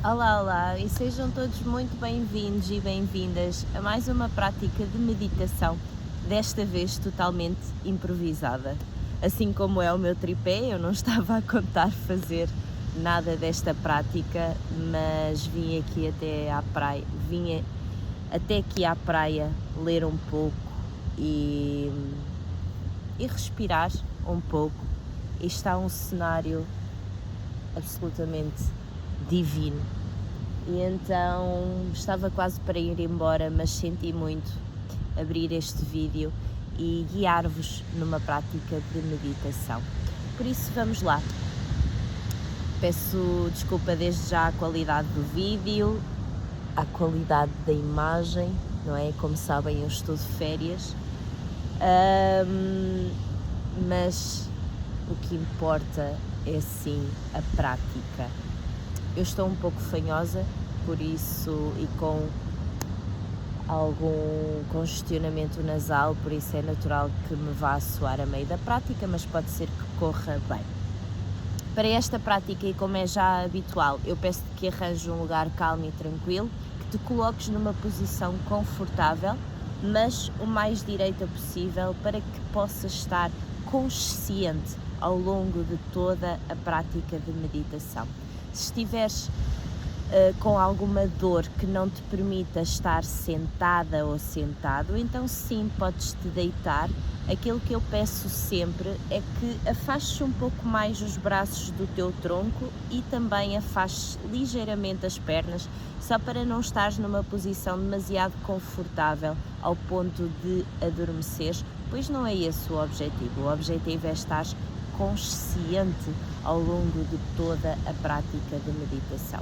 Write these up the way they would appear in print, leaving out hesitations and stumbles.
Olá, olá e sejam todos muito bem-vindos e bem-vindas a mais uma prática de meditação, desta vez totalmente improvisada. Assim como é o meu tripé, eu não estava a contar fazer nada desta prática, mas vim até aqui à praia ler um pouco e, e respirar um pouco. E está um cenário absolutamente divino. E então estava quase para ir embora, mas senti muito abrir este vídeo e guiar-vos numa prática de meditação. Por isso vamos lá. Peço desculpa desde já à qualidade do vídeo, à qualidade da imagem, não é? Como sabem, eu estou de férias, mas o que importa é sim a prática. Eu estou um pouco fanhosa, por isso, e com algum congestionamento nasal, por isso é natural que me vá a soar a meio da prática, mas pode ser que corra bem. Para esta prática, e como é já habitual, eu peço-te que arranjes um lugar calmo e tranquilo, que te coloques numa posição confortável, mas o mais direita possível, para que possas estar consciente ao longo de toda a prática de meditação. Se estiveres com alguma dor que não te permita estar sentada ou sentado, então sim, podes-te deitar. Aquilo que eu peço sempre é que afastes um pouco mais os braços do teu tronco e também afastes ligeiramente as pernas, só para não estares numa posição demasiado confortável ao ponto de adormeceres, pois não é esse o objetivo. O objetivo é estar consciente ao longo de toda a prática de meditação.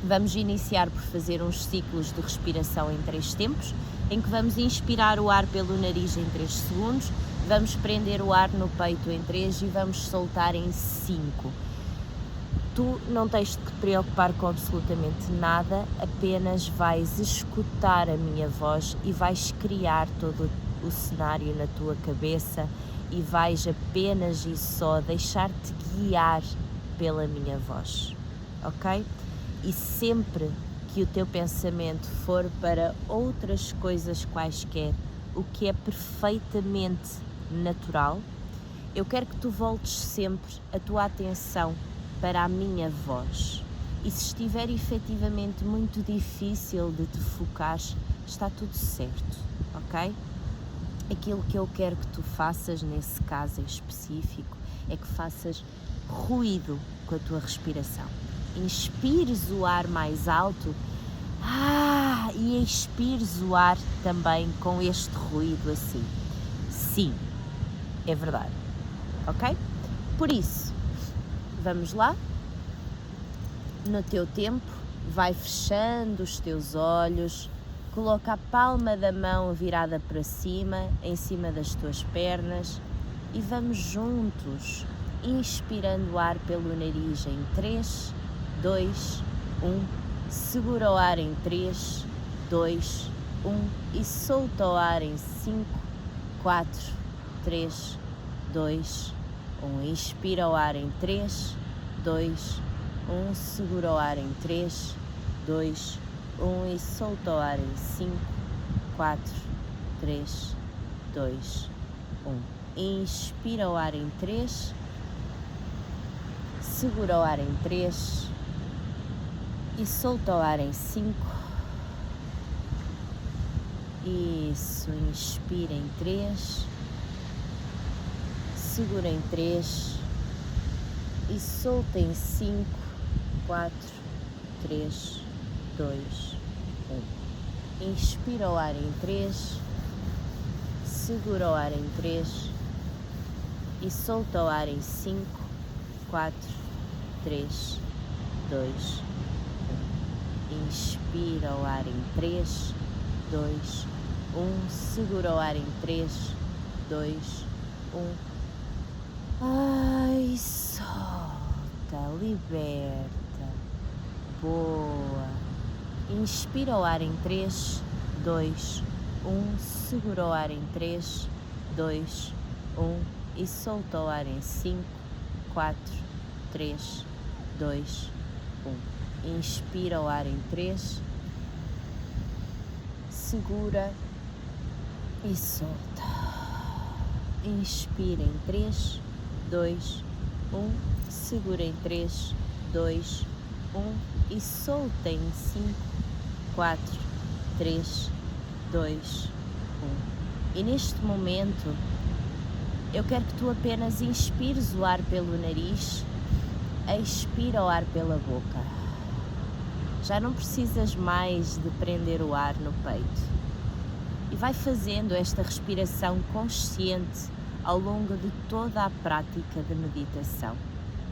Vamos iniciar por fazer uns ciclos de respiração em 3 tempos, em que vamos inspirar o ar pelo nariz em 3 segundos, vamos prender o ar no peito em 3 e vamos soltar em 5. Tu não tens de te preocupar com absolutamente nada, apenas vais escutar a minha voz e vais criar todo o cenário na tua cabeça e vais apenas e só deixar-te guiar pela minha voz, ok? E sempre que o teu pensamento for para outras coisas quaisquer, o que é perfeitamente natural, eu quero que tu voltes sempre a tua atenção para a minha voz. E se estiver efetivamente muito difícil de te focar, está tudo certo, ok? Aquilo que eu quero que tu faças nesse caso em específico é que faças ruído com a tua respiração. Inspires o ar mais alto e expires o ar também com este ruído assim. Sim, é verdade, ok? Por isso, vamos lá? No teu tempo, vai fechando os teus olhos, coloca a palma da mão virada para cima, em cima das tuas pernas e vamos juntos, inspirando o ar pelo nariz em 3, 2, 1, segura o ar em 3, 2, 1 e solta o ar em 5, 4, 3, 2, 1. Inspira o ar em 3, 2, 1, segura o ar em 3, 2, 1 e solta o ar em 5, 4, 3, 2, 1. Inspira o ar em 3, segura o ar em 3 e solta o ar em 5. Isso, inspira em 3, segura em 3 e solta em 5, 4, 3, 2, 1. Inspira o ar em 3, segura o ar em 3 e solta o ar em 5, 4, 3, 2, 1. Inspira o ar em 3, 2, 1. Segura o ar em 3, 2, 1. Solta, liberta. Boa. Inspira o ar em 3, 2, 1. Segura o ar em 3, 2, 1. E solta o ar em 5, 4, 3, 2, 1. Inspira o ar em 3, segura e solta. Inspira em 3, 2, 1, segura em 3, 2, 1 e solta em 5, 4, 3, 2, 1. E neste momento eu quero que tu apenas inspires o ar pelo nariz, expira o ar pela boca. Já não precisas mais de prender o ar no peito. E vai fazendo esta respiração consciente ao longo de toda a prática de meditação.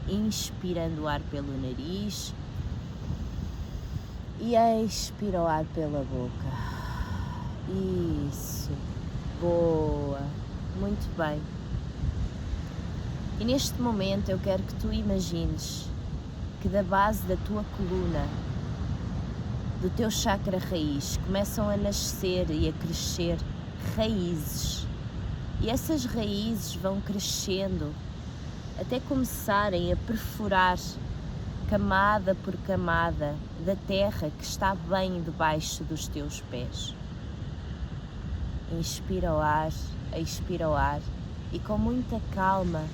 Inspirando o ar pelo nariz e expira o ar pela boca. Isso, boa, muito bem. E neste momento eu quero que tu imagines que da base da tua coluna, do teu chakra raiz, começam a nascer e a crescer raízes. E essas raízes vão crescendo até começarem a perfurar camada por camada da terra que está bem debaixo dos teus pés. Inspira o ar, expira o ar e com muita calma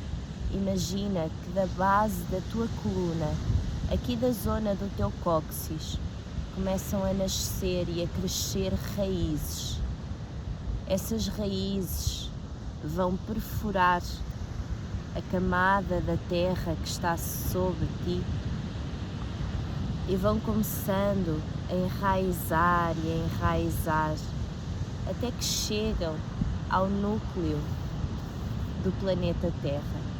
imagina que da base da tua coluna, aqui da zona do teu cóccix, começam a nascer e a crescer raízes. Essas raízes vão perfurar a camada da terra que está sobre ti e vão começando a enraizar e a enraizar até que chegam ao núcleo do planeta Terra.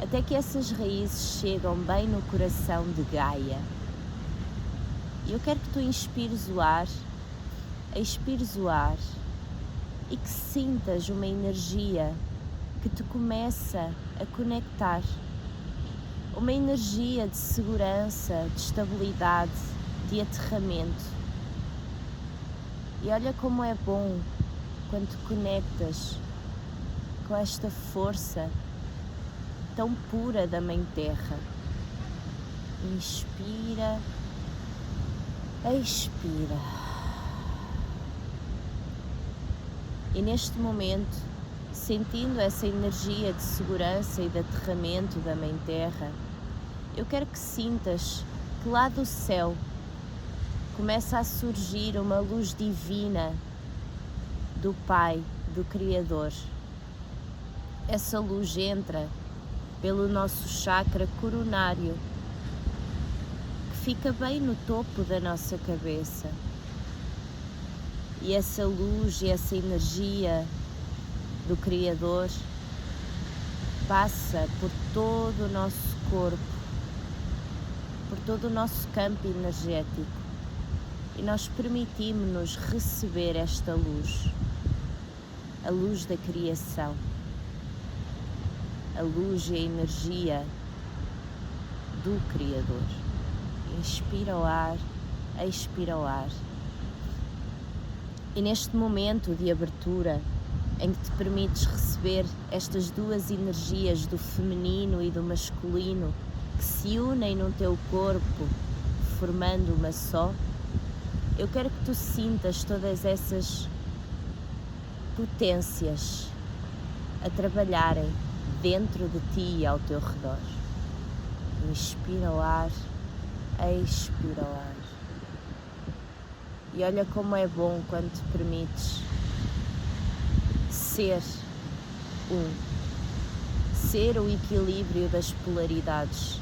Até que essas raízes chegam bem no coração de Gaia. E eu quero que tu inspires o ar, expires o ar e que sintas uma energia que te começa a conectar. Uma energia de segurança, de estabilidade, de aterramento. E olha como é bom quando te conectas com esta força tão pura da Mãe Terra. Inspira, expira. E neste momento, sentindo essa energia de segurança e de aterramento da Mãe Terra, eu quero que sintas que lá do céu começa a surgir uma luz divina do Pai, do Criador. Essa luz entra pelo nosso chakra coronário, que fica bem no topo da nossa cabeça. E essa luz e essa energia do Criador passa por todo o nosso corpo, por todo o nosso campo energético, e nós permitimos-nos receber esta luz, a luz da criação, a luz e a energia do Criador. Inspira o ar, expira o ar. E neste momento de abertura, em que te permites receber estas duas energias do feminino e do masculino que se unem no teu corpo, formando uma só, eu quero que tu sintas todas essas potências a trabalharem dentro de ti e ao teu redor. Inspira o ar, expira o ar. E olha como é bom quando te permites ser ser o equilíbrio das polaridades,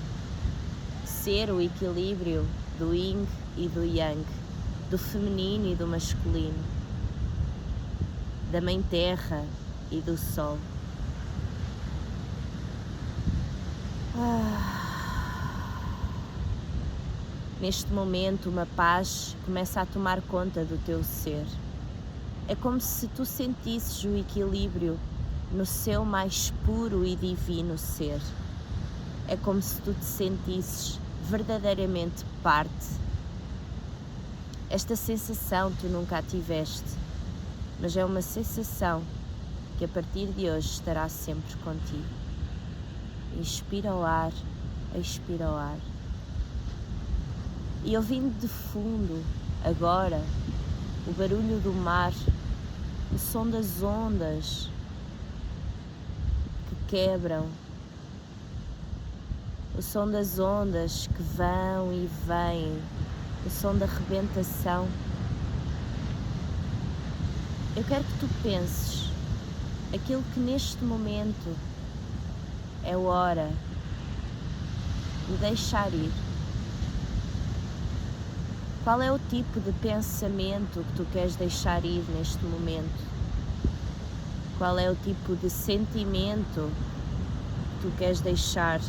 ser o equilíbrio do yin e do yang, do feminino e do masculino, da Mãe Terra e do Sol. Neste momento, uma paz começa a tomar conta do teu ser. É como se tu sentisses o equilíbrio no seu mais puro e divino ser. É como se tu te sentisses verdadeiramente parte. Esta sensação tu nunca a tiveste, mas é uma sensação que a partir de hoje estará sempre contigo. Inspira o ar, expira o ar. E ouvindo de fundo, agora, o barulho do mar, o som das ondas que quebram, o som das ondas que vão e vêm, o som da rebentação. Eu quero que tu penses aquilo que neste momento é hora de deixar ir. Qual é o tipo de pensamento que tu queres deixar ir neste momento? Qual é o tipo de sentimento que tu queres deixar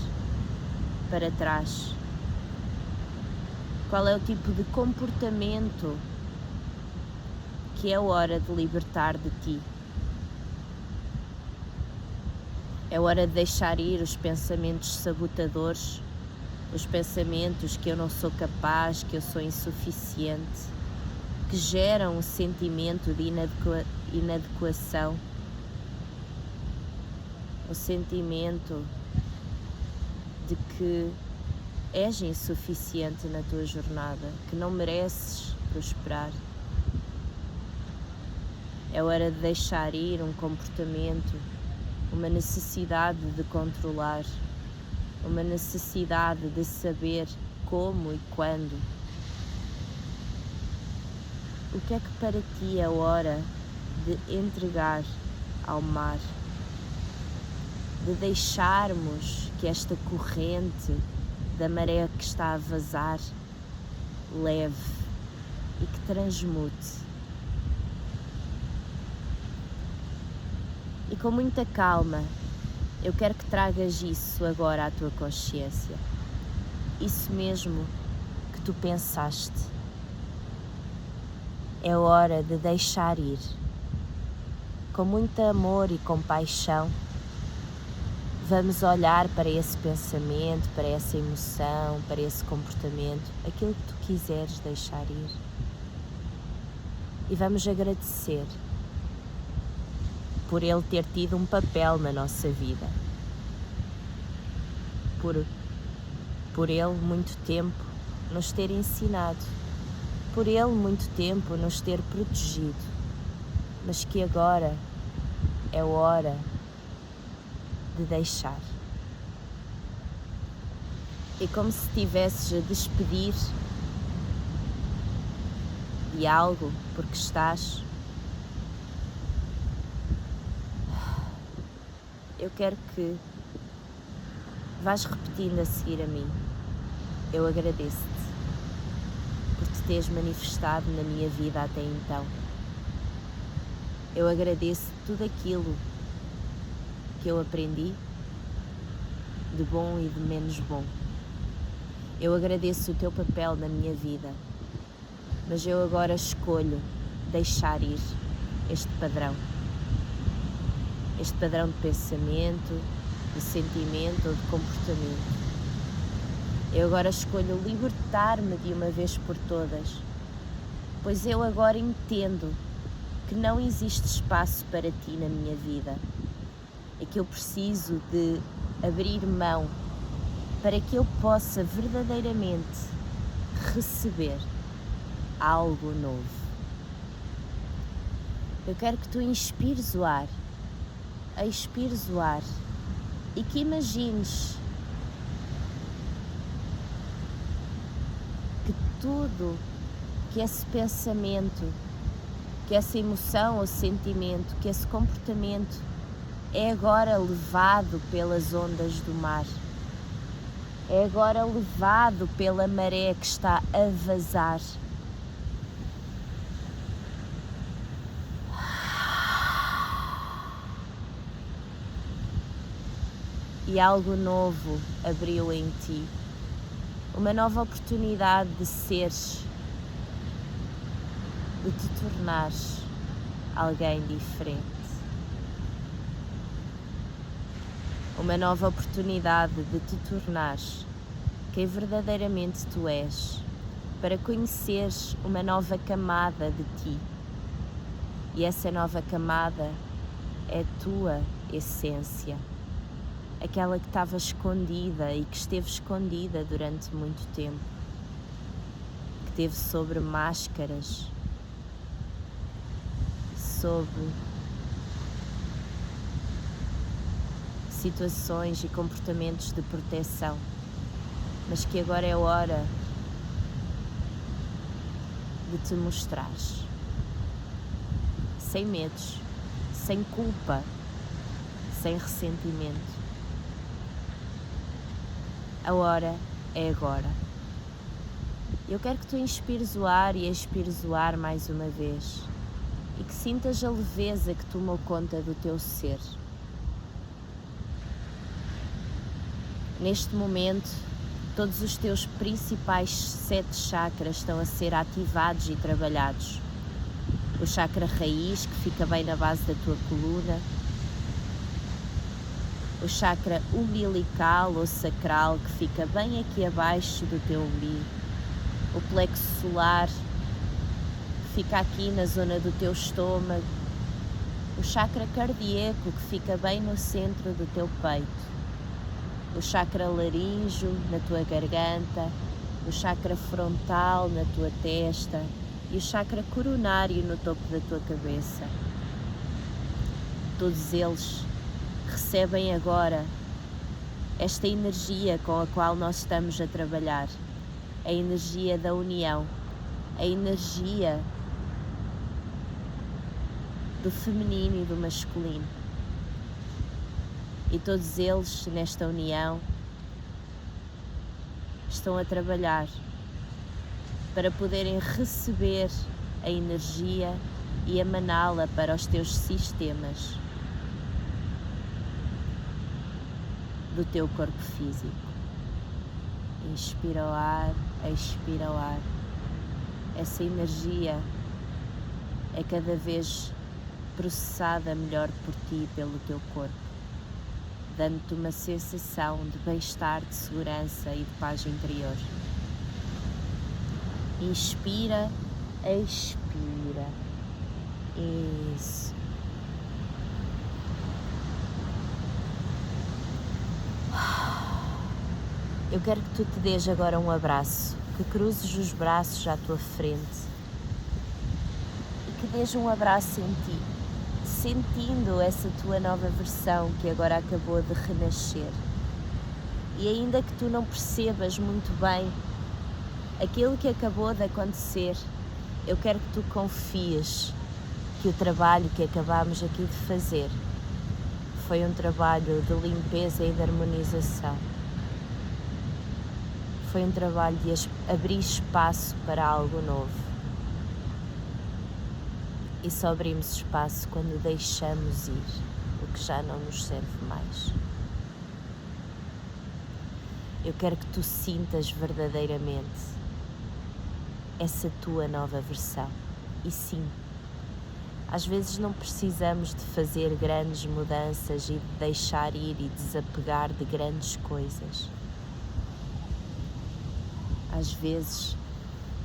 para trás? Qual é o tipo de comportamento que é hora de libertar de ti? É hora de deixar ir os pensamentos sabotadores, os pensamentos que eu não sou capaz, que eu sou insuficiente, que geram um sentimento de inadequação, o sentimento de que és insuficiente na tua jornada, que não mereces prosperar. É hora de deixar ir um comportamento, uma necessidade de controlar, uma necessidade de saber como e quando. O que é que para ti é hora de entregar ao mar? De deixarmos que esta corrente da maré que está a vazar leve e que transmute. E com muita calma, eu quero que tragas isso agora à tua consciência. Isso mesmo que tu pensaste. É hora de deixar ir. Com muito amor e compaixão, vamos olhar para esse pensamento, para essa emoção, para esse comportamento, aquilo que tu quiseres deixar ir. E vamos agradecer por ele ter tido um papel na nossa vida. Por ele muito tempo nos ter ensinado. Por ele muito tempo nos ter protegido. Mas que agora é hora de deixar. E como se estivesses a despedir de algo porque estás, eu quero que vais repetindo a seguir a mim. Eu agradeço-te por te teres manifestado na minha vida até então. Eu agradeço tudo aquilo que eu aprendi, de bom e de menos bom. Eu agradeço o teu papel na minha vida, mas eu agora escolho deixar ir este padrão de pensamento, de sentimento ou de comportamento. Eu agora escolho libertar-me de uma vez por todas, pois eu agora entendo que não existe espaço para ti na minha vida. É que eu preciso de abrir mão para que eu possa verdadeiramente receber algo novo. Eu quero que tu inspires o ar, expires o ar e que imagines que tudo, que esse pensamento, que essa emoção ou sentimento, que esse comportamento é agora levado pelas ondas do mar. É agora levado pela maré que está a vazar. E algo novo abriu em ti. Uma nova oportunidade de seres, de te tornares alguém diferente. Uma nova oportunidade de te tornares quem verdadeiramente tu és, para conheceres uma nova camada de ti. E essa nova camada é a tua essência, aquela que estava escondida e que esteve escondida durante muito tempo. que teve sobre máscaras, sobre situações e comportamentos de proteção, mas que agora é hora de te mostrares, sem medos, sem culpa, sem ressentimento. A hora é agora. Eu quero que tu inspires o ar e expires o ar mais uma vez e que sintas a leveza que tomou conta do teu ser. Neste momento, todos os teus principais 7 chakras estão a ser ativados e trabalhados. O chakra raiz, que fica bem na base da tua coluna. O chakra umbilical ou sacral, que fica bem aqui abaixo do teu umbigo. O plexo solar, que fica aqui na zona do teu estômago. O chakra cardíaco, que fica bem no centro do teu peito. O chakra laríngeo na tua garganta, o chakra frontal na tua testa e o chakra coronário no topo da tua cabeça. Todos eles recebem agora esta energia com a qual nós estamos a trabalhar, a energia da união, a energia do feminino e do masculino. E todos eles, nesta união, estão a trabalhar para poderem receber a energia e emaná-la para os teus sistemas do teu corpo físico. Inspira o ar, expira o ar. Essa energia é cada vez processada melhor por ti e pelo teu corpo, dando-te uma sensação de bem-estar, de segurança e de paz interior. Inspira, expira. Isso. Eu quero que tu te dês agora um abraço, que cruzes os braços à tua frente e que dês um abraço em ti, sentindo essa tua nova versão que agora acabou de renascer. E ainda que tu não percebas muito bem aquilo que acabou de acontecer, eu quero que tu confies que o trabalho que acabámos aqui de fazer foi um trabalho de limpeza e de harmonização. Foi um trabalho de abrir espaço para algo novo. E só abrimos espaço quando deixamos ir o que já não nos serve mais. Eu quero que tu sintas verdadeiramente essa tua nova versão. E sim, às vezes não precisamos de fazer grandes mudanças e de deixar ir e desapegar de grandes coisas. Às vezes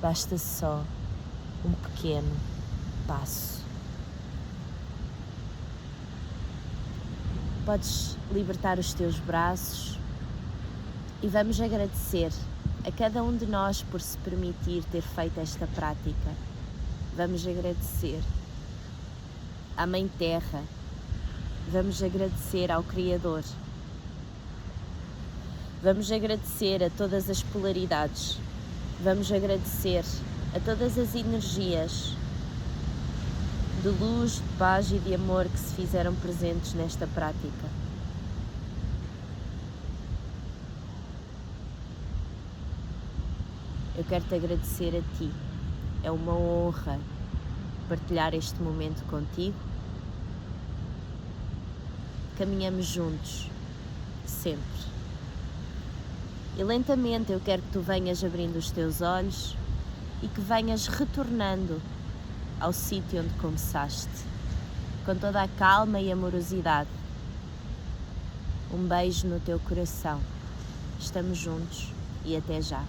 basta só um pequeno passo. Podes libertar os teus braços e vamos agradecer a cada um de nós por se permitir ter feito esta prática. Vamos agradecer à Mãe Terra, vamos agradecer ao Criador, vamos agradecer a todas as polaridades, vamos agradecer a todas as energias de luz, de paz e de amor que se fizeram presentes nesta prática. Eu quero te agradecer a ti. É uma honra partilhar este momento contigo. Caminhamos juntos, sempre. E lentamente eu quero que tu venhas abrindo os teus olhos e que venhas retornando ao sítio onde começaste, com toda a calma e amorosidade. Um beijo no teu coração. Estamos juntos e até já.